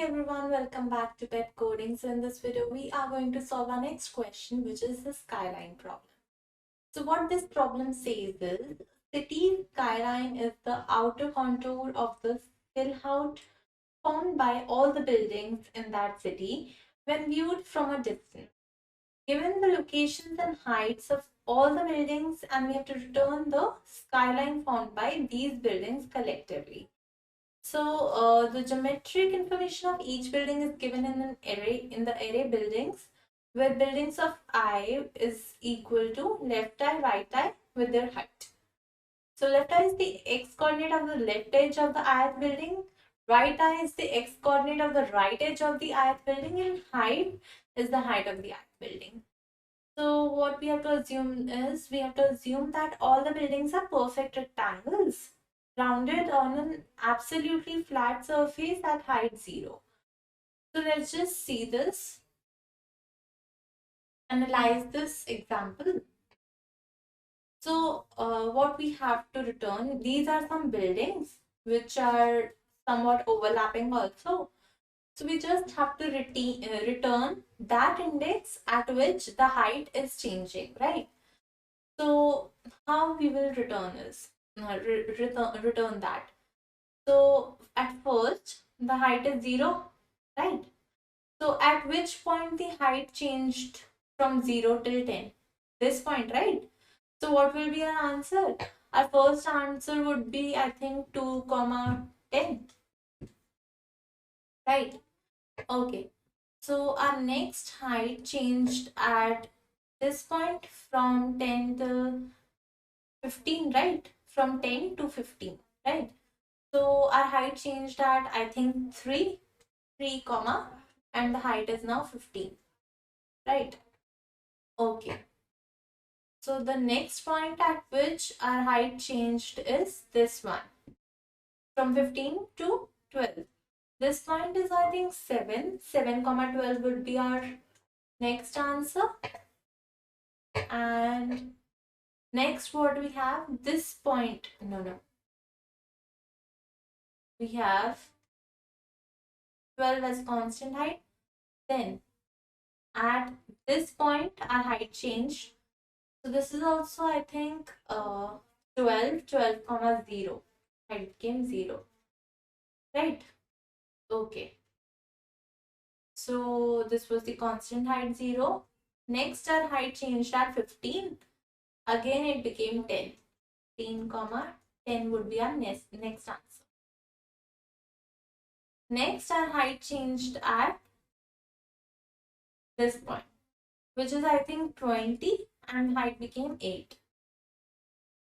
everyone, welcome back to Pepcoding. So in this video, we are going to solve our next question, which is the skyline problem. So what this problem says is, city skyline is the outer contour of the silhouette formed by all the buildings in that city when viewed from a distance. Given the locations and heights of all the buildings, and we have to return the skyline formed by these buildings collectively. So the geometric information of each building is given in an array in the array buildings, where buildings of I is equal to left eye, right eye with their height. So left eye is the x coordinate of the left edge of the ith building, right eye is the x coordinate of the right edge of the ith building, and height is the height of the ith building. So what we have to assume is, we have to assume that all the buildings are perfect rectangles rounded on an absolutely flat surface at height 0. So let's just see this, analyze this example. So what we have to return, these are some buildings which are somewhat overlapping also. So we just have to return that index at which the height is changing, right? So how we will return is, return that. So at first the height is 0, right? So at which point the height changed from 0 till 10? This point, right? So what will be our answer? Our first answer would be, I think, 2 comma 10, right? Okay. So our next height changed at this point from 10 to 15, right? From 10 to 15, right? So our height changed at, I think, 3 comma, and the height is now 15, right? Okay. So the next point at which our height changed is this one, from 15 to 12. This point is, I think, 7 comma 12 would be our next answer. And next, what we have, this point, no, we have 12 as constant height. Then at this point our height changed, so this is also, I think, 12 comma 0, height became 0, right? Okay, so this was the constant height 0. Next our height changed at 15, again it became 10. 15 comma 10 would be our next answer. Next our height changed at this point, which is, I think, 20, and height became 8.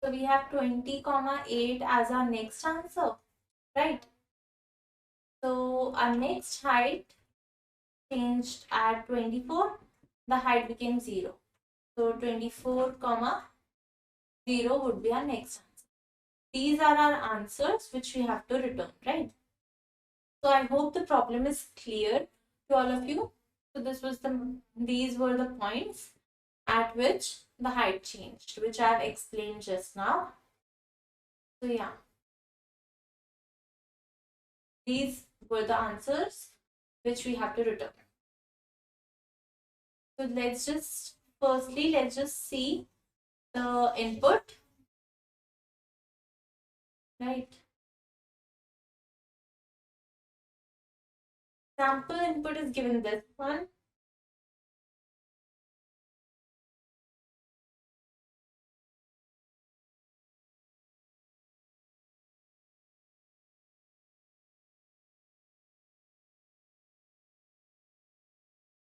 So we have 20 comma 8 as our next answer, right? So our next height changed at 24, the height became 0. So 24 comma 0 would be our next answer. These are our answers which we have to return, right? So I hope the problem is clear to all of you. So these were the points at which the height changed, which I have explained just now. So yeah, these were the answers which we have to return. So let's just see the input, right? Sample input is given this one.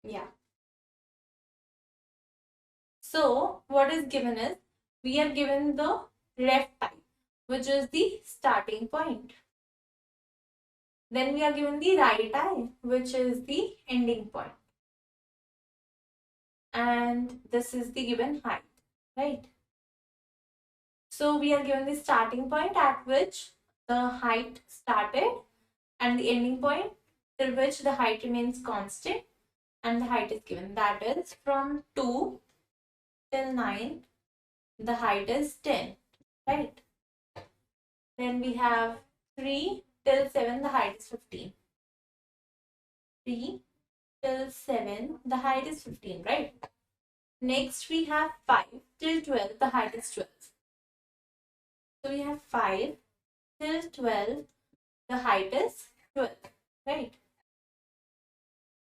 Yeah. So what is given is, we are given the left eye, which is the starting point. Then we are given the right eye, which is the ending point. And this is the given height, right? So we are given the starting point at which the height started, and the ending point till which the height remains constant, and the height is given, that is from 2 till 9 the height is 10, right? Then we have 3 till 7, the height is 15. 3 till 7, the height is 15, right? Next, we have 5 till 12, the height is 12. So we have 5 till 12, the height is 12, right?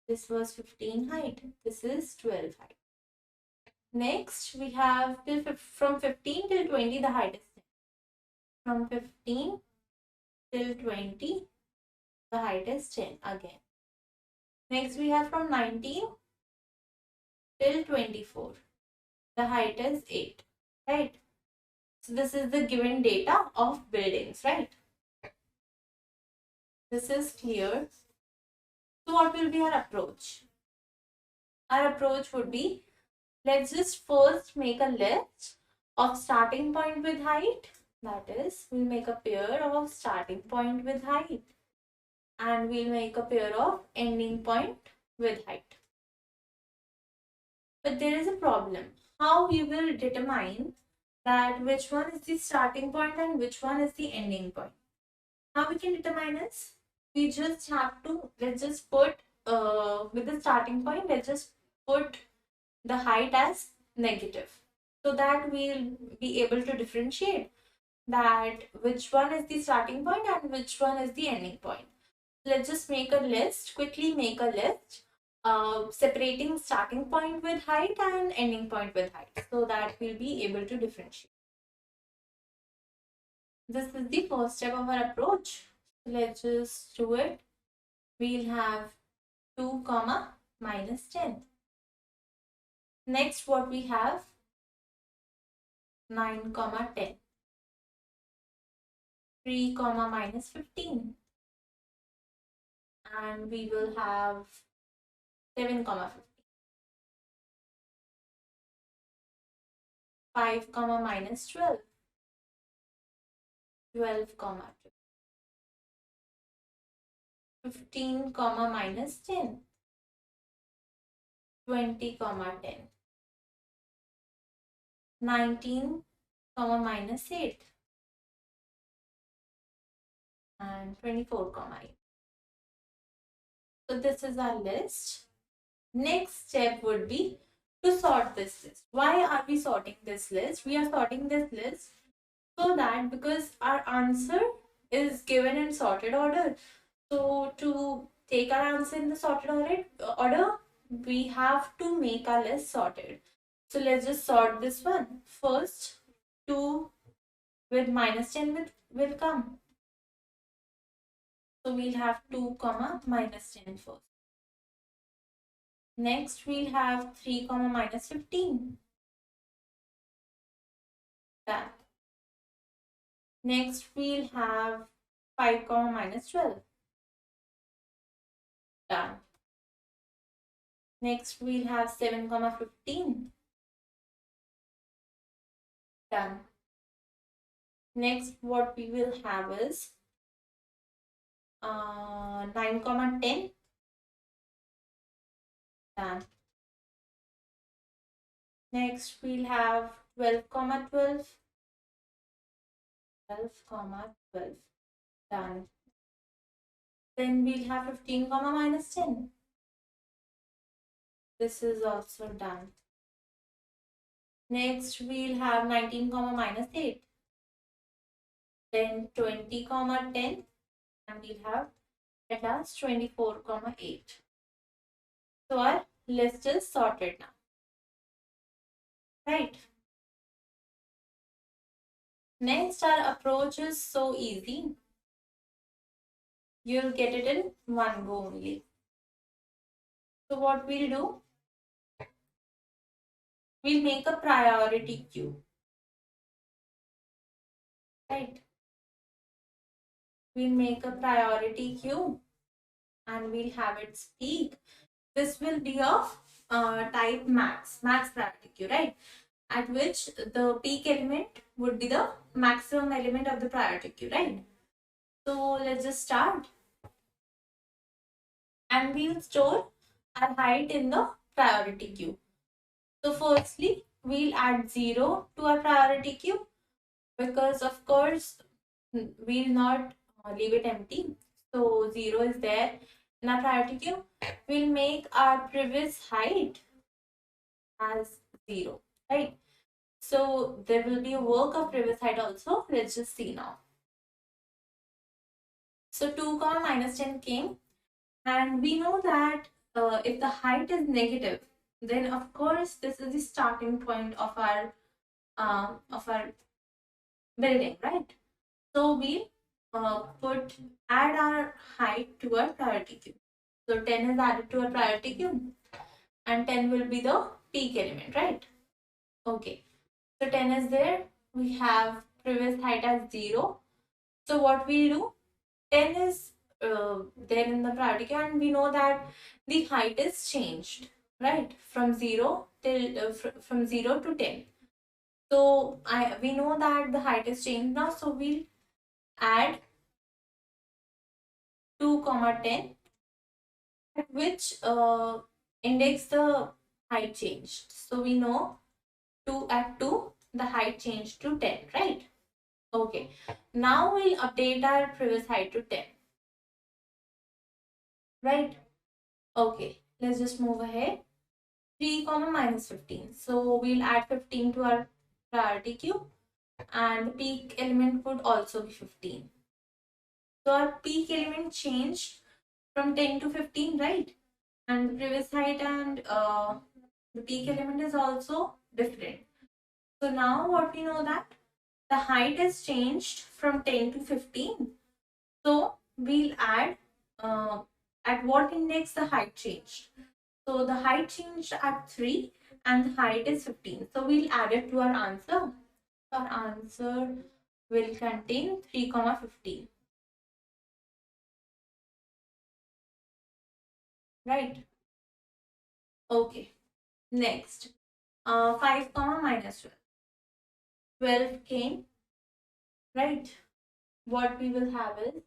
This was 15 height, this is 12 height. Next, we have from 15 till 20, the height is 10. From 15 till 20, the height is 10 again. Next, we have from 19 till 24, the height is 8, right? So this is the given data of buildings, right? This is clear. So what will be our approach? Our approach would be, let's just first make a list of starting point with height. That is, we'll make a pair of starting point with height. And we'll make a pair of ending point with height. But there is a problem. How we will determine that which one is the starting point and which one is the ending point? How we can determine is, we just have to, let's just put with the starting point, let's just put the height as negative, so that we'll be able to differentiate that which one is the starting point and which one is the ending point. Let's just make a list, quickly make a list, separating starting point with height and ending point with height, so that we'll be able to differentiate. This is the first step of our approach. Let's just do it. We'll have 2 comma minus 10. Next, what we have, 9 comma 10. 3 comma minus 15. And we will have 7 comma 15. 5 comma minus 12. 12 comma 2. 15 comma minus 10. 20 comma 10. 19 comma minus 8. And 24 comma 8. So this is our list. Next step would be to sort this list. Why are we sorting this list? We are sorting this list so that, because our answer is given in sorted order. So to take our answer in the sorted order, we have to make our list sorted. So let's just sort this one. First, 2 with minus 10 will come. So we'll have 2 comma minus 10 first. Next, we'll have 3 comma minus 15. Done. Next, we'll have 5 comma minus 12. Done. Next, we'll have 7 comma 15. Done. Next, what we will have is 9 comma 10. Done. Next, we'll have 12 comma 12. 12 comma 12. Done. Then we'll have 15 comma minus 10. This is also done. Next, we'll have 19 comma minus 8. Then 20 comma 10. And we'll have at last 24 comma 8. So our list is sorted now. Right. Next, our approach is so easy. You'll get it in one go only. So what we'll do, we'll make a priority queue. Right. We'll make a priority queue and we'll have it speak. This will be of type max priority queue, right? At which the peak element would be the maximum element of the priority queue, right? So let's just start. And we'll store our height in the priority queue. So firstly, we'll add 0 to our priority queue, because of course we'll not leave it empty. So 0 is there. in our priority queue, we'll make our previous height as 0, right? So there will be a work of previous height also. Let's just see now. So 2 comma minus 10 came, and we know that if the height is negative, then of course this is the starting point of our building, right? So we add our height to our priority queue. So 10 is added to our priority queue, and 10 will be the peak element, right? Okay. So 10 is there. We have previous height as 0. So what we do, 10 is there in the priority queue, and we know that the height is changed, right? From 0 till from 0 to 10. So we know that the height is changed now. So we'll add 2 comma 10, at which index the height changed. So we know 2 at 2 the height changed to 10, right? Okay. Now we'll update our previous height to 10, right? Okay. Let's just move ahead. 3 comma minus 15. So we'll add 15 to our priority queue, and the peak element would also be 15. So our peak element changed from 10 to 15, right? And the previous height and the peak element is also different. So now what we know that the height is changed from 10 to 15. So we'll add at what index the height changed. So the height changed at 3 and the height is 15. So we'll add it to our answer. Our answer will contain 3 comma 15. Right? Okay. Next. 5 comma minus 12. 12 came. Right? What we will have is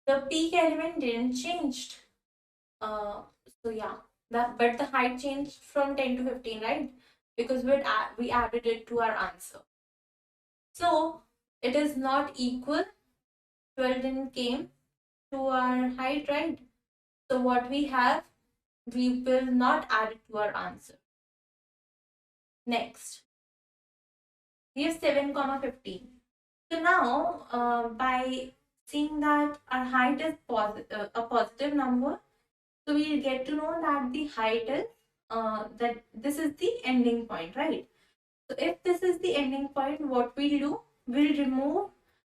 the peak element didn't change. Uh, so yeah, but the height changed from 10 to 15, right? Because we added it to our answer. So it is not equal. 12 didn't came to our height, right? So what we have, we will not add it to our answer. Next, we have 7 comma 15. So now by seeing that our height is a positive number, so we'll get to know that the height is that this is the ending point, right? So if this is the ending point, what we'll do, we'll remove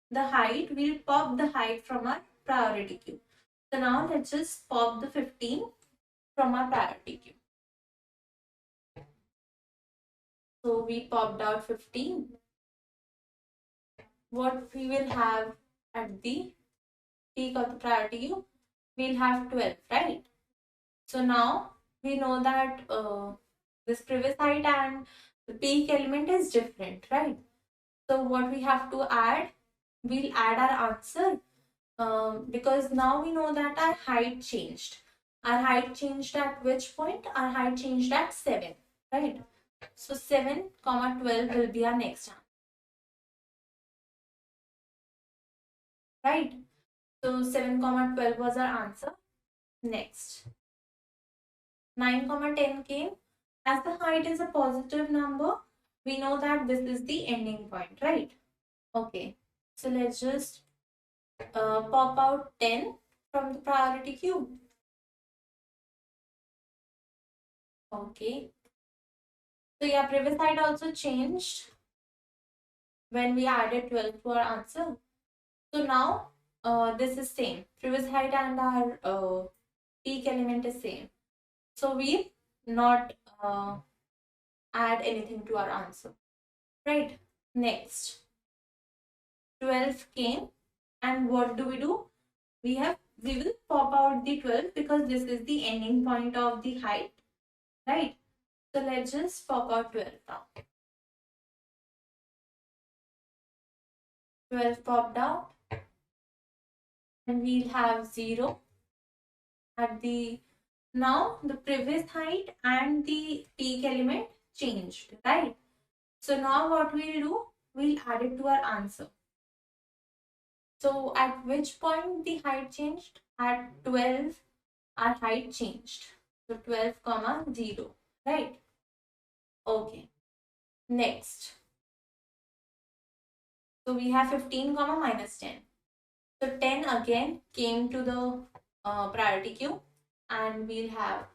the height, we'll pop the height from our priority queue. So now let's just pop the 15 from our priority queue. So we popped out 15. What we will have at the peak of the priority queue, we'll have 12, right? So now we know that this previous height and the peak element is different, right? So what we have to add, we'll add our answer because now we know that our height changed. Our height changed at which point? Our height changed at 7, right? So 7 comma 12 will be our next answer, right? So 7 comma 12 was our answer. Next, 9 comma 10 came. As the height is a positive number, we know that this is the ending point, right? Okay, so let's just pop out 10 from the priority queue. Okay, so yeah, previous height also changed when we added 12 to our answer. So now this is same. Previous height and our peak element is same. So we not add anything to our answer, right? Next, 12 came, and what do? We will pop out the 12 because this is the ending point of the height, right? So let's just pop out 12 now. 12 popped out, and we'll have 0 at the, now the previous height and the peak element changed, right? So now what we'll do, we'll add it to our answer. So at which point the height changed? At 12, our height changed. So 12 comma 0, right? Okay. Next. So we have 15 comma minus 10. So 10 again came to the priority queue, and we'll have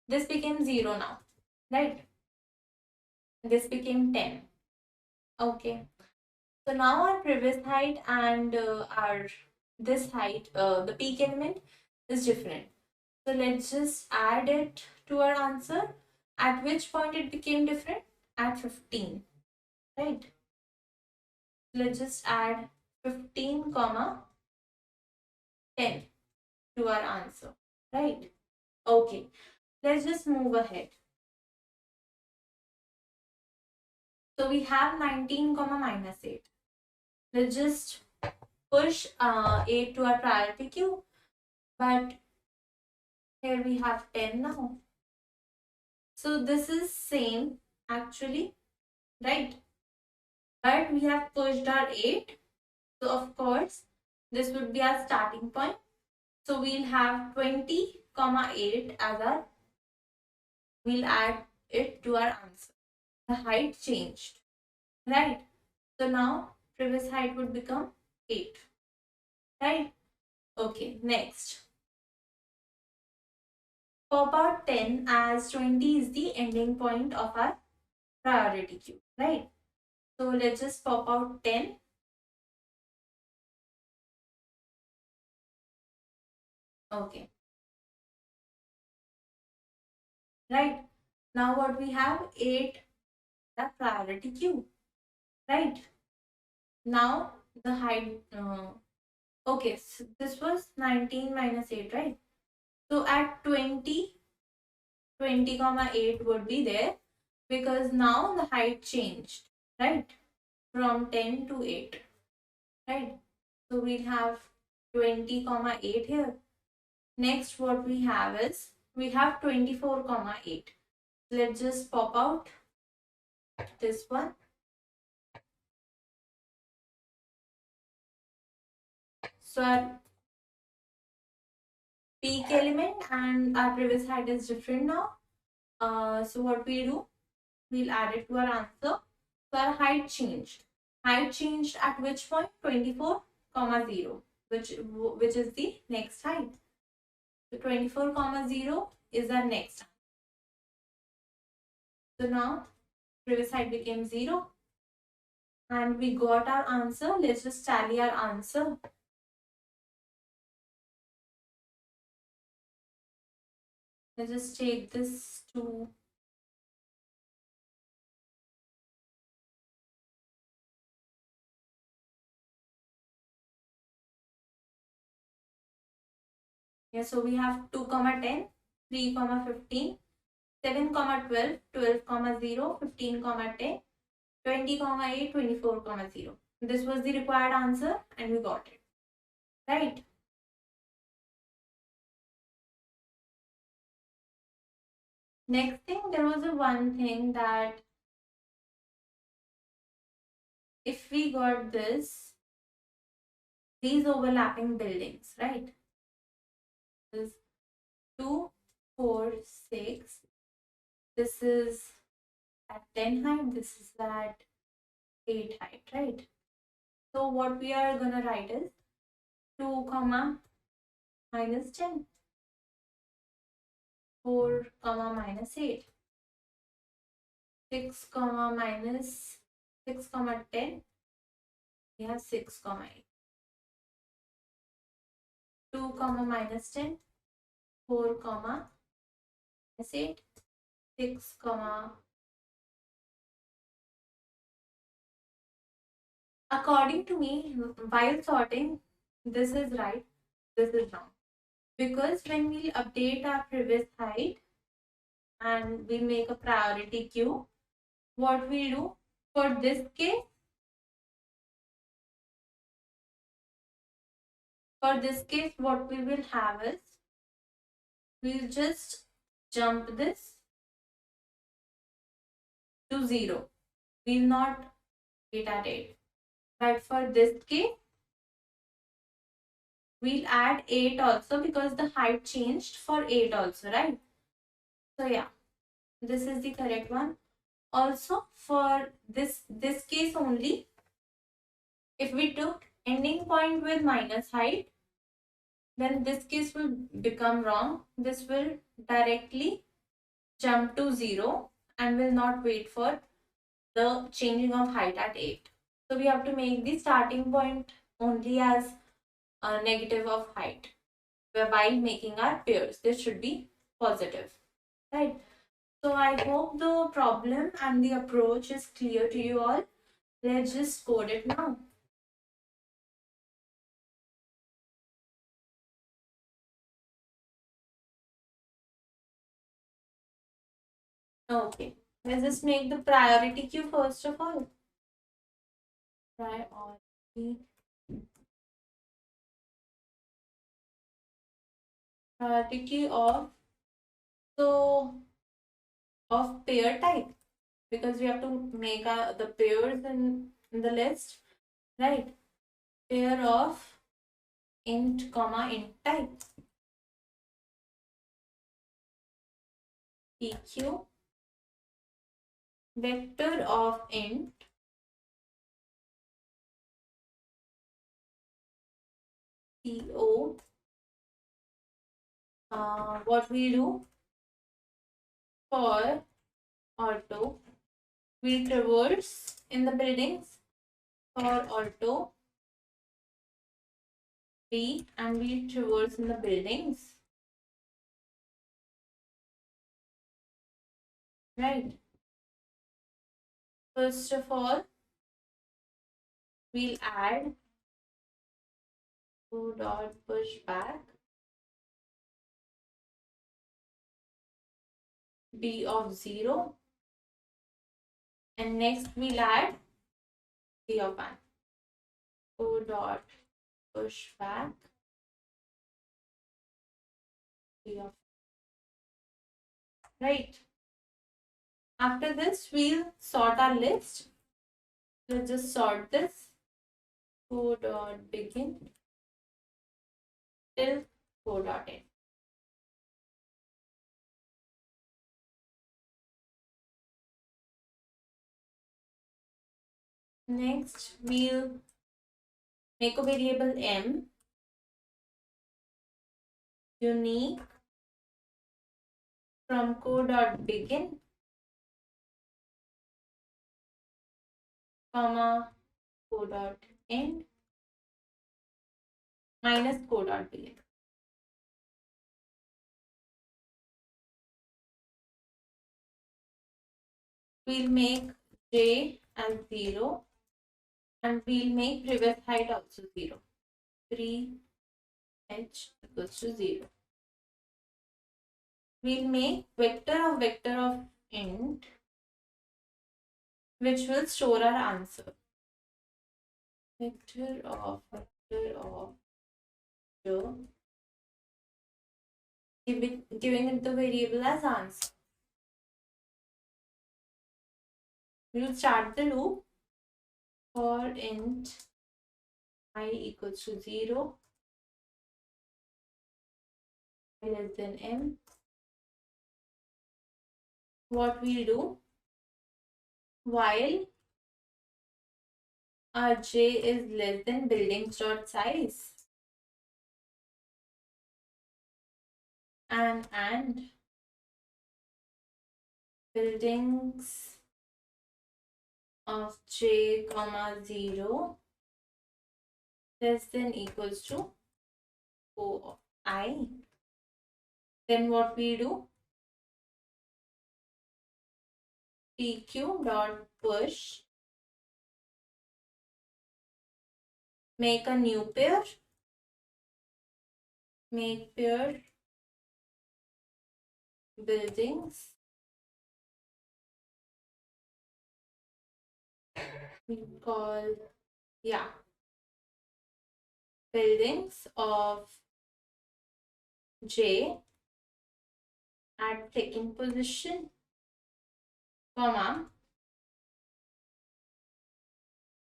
this became 0 now, right? This became 10. Okay. So now our previous height and our this height, the peak element is different. So let's just add it to our answer. At which point it became different? At 15, right? Let's just add 15 comma 10 to our answer, right? Okay, let's just move ahead. So we have 19 comma minus 8. Let's just push 8 to our priority queue, but here we have 10 now. So this is same actually, right? But we have pushed our 8. So of course, this would be our starting point. So we'll have 20 comma 8 as our, we'll add it to our answer. The height changed, right? So now previous height would become 8, right? Okay, next. Pop out 10 as 20 is the ending point of our priority queue, right? So let's just pop out 10. Okay, right? Now what we have, 8, the priority queue, right? Now the height, okay, so this was 19 minus 8, right? So at 20, 20 comma 8 would be there, because now the height changed, right? From 10 to 8, right? So we'll have 20 comma 8 here. Next what we have is, we have 24 comma 8. Let's just pop out this one. So our peak element and our previous height is different now. So what we do, we'll add it to our answer. So our height changed. Height changed at which point? 24 comma 0, which is the next height. So 24 comma 0 is our next. So now previous height became 0, and we got our answer. Let's just tally our answer. Let's just take this to, yeah, so we have 2 comma 10, 3 comma 15, 7 comma 12, 12 comma 0, 15 comma 10, 20 comma 8, 24 comma 0. This was the required answer and we got it, right? Next thing, there was a one thing that if we got these overlapping buildings, right? This 2, 4, 6. This is at 10 height, this is at 8 height, right? So what we are gonna write is 2 comma minus 10, 4 comma minus 8, 6 comma minus 6 comma 10, we have 6 comma 8, 2 comma minus 10, 4 comma minus 8, 6 comma. According to me, while sorting, this is right, this is wrong. Because when we update our previous height and we make a priority queue, what we do for this case, what we will have is, we'll just jump this to 0. We'll not wait at 8. But for this case, We'll add 8 also because the height changed for 8 also, right? So yeah, this is the correct one. Also for this case only, if we took ending point with minus height, then this case will become wrong. This will directly jump to 0 and will not wait for the changing of height at 8. So we have to make the starting point only as a negative of height, whereby making our pairs. This should be positive, right? So I hope the problem and the approach is clear to you all. Let's just code it now. Okay, let's just make the priority queue first of all. Priority, priority queue of, so of pair type, because we have to make the pairs in the list, right? Pair of int comma int type. PQ, vector of int PO. What we do for auto, we traverse in the buildings for auto B, and we traverse in the buildings, right? First of all, we'll add 2 dot push back B of 0, and next we'll add B of 1. 2 dot push back B of, right? After this, we'll sort our list. Let's just sort this. 2 dot begin till 4 dot end. Next, we'll make a variable m unique from co.begin, comma co.end minus co.begin. We'll make j as 0, and we'll make previous height also 0. 3h equals to 0. We'll make vector of int, which will store our answer. Vector of giving it the variable as answer. We'll start the loop for int I equals to 0, I less than m. What we'll do, while our j is less than buildings dot size, and buildings of j comma 0 less than equals to O of I. Then what we do, PQ dot push, make a new pair, make pair buildings, we call, yeah, buildings of j at second position, comma,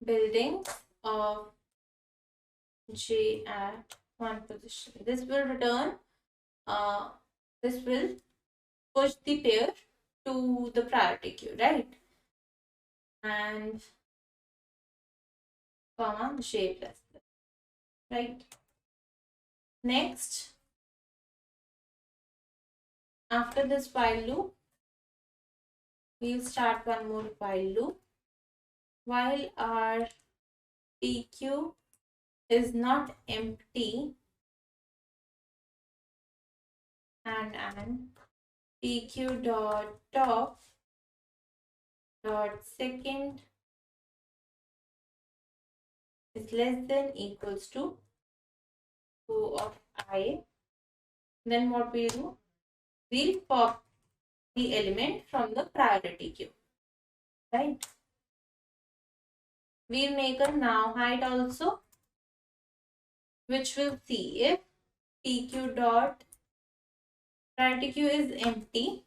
buildings of j at one position. This will return, this will push the pair to the priority queue, right? And comma j plus this, right? Next, after this while loop, we'll start one more while loop. While our PQ is not empty and PQ dot top dot second is less than equals to 2 of I, then what we'll do? We'll pop the element from the priority queue, right? We'll make a now height also, which will see if PQ dot priority queue is empty,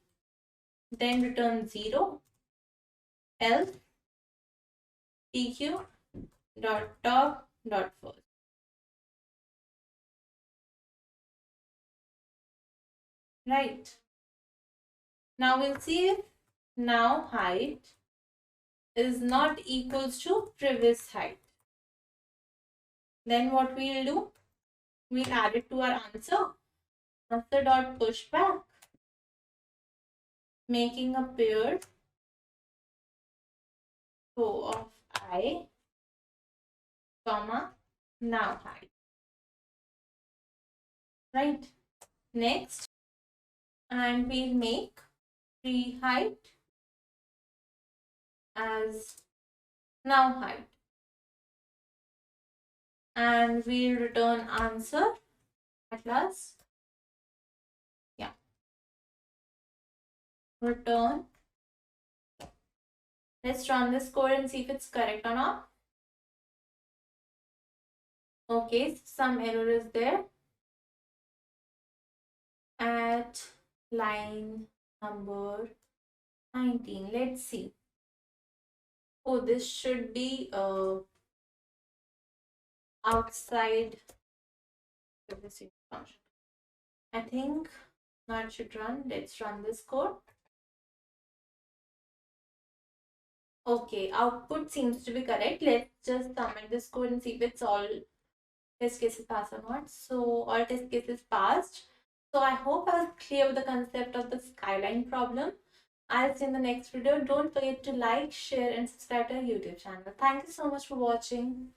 then return 0, else PQ dot top dot first. Right. Now we'll see if now height is not equals to previous height. Then what we'll do? We'll add it to our answer. Answer dot push back, making a pair row of I, comma now height. Right. Next, and we'll make pre height as now height, and we'll return answer at last. Yeah, return. Let's run this code and see if it's correct or not. Okay, some error is there at line number 19. Let's see. Oh, this should be outside this function. I think now it should run. Let's run this code. Okay, output seems to be correct. Let's just submit this code and see if it's all test cases passed or not. So all test cases passed. So I hope I was clear with the concept of the Skyline problem. I'll see you in the next video. Don't forget to like, share and subscribe to our YouTube channel. Thank you so much for watching.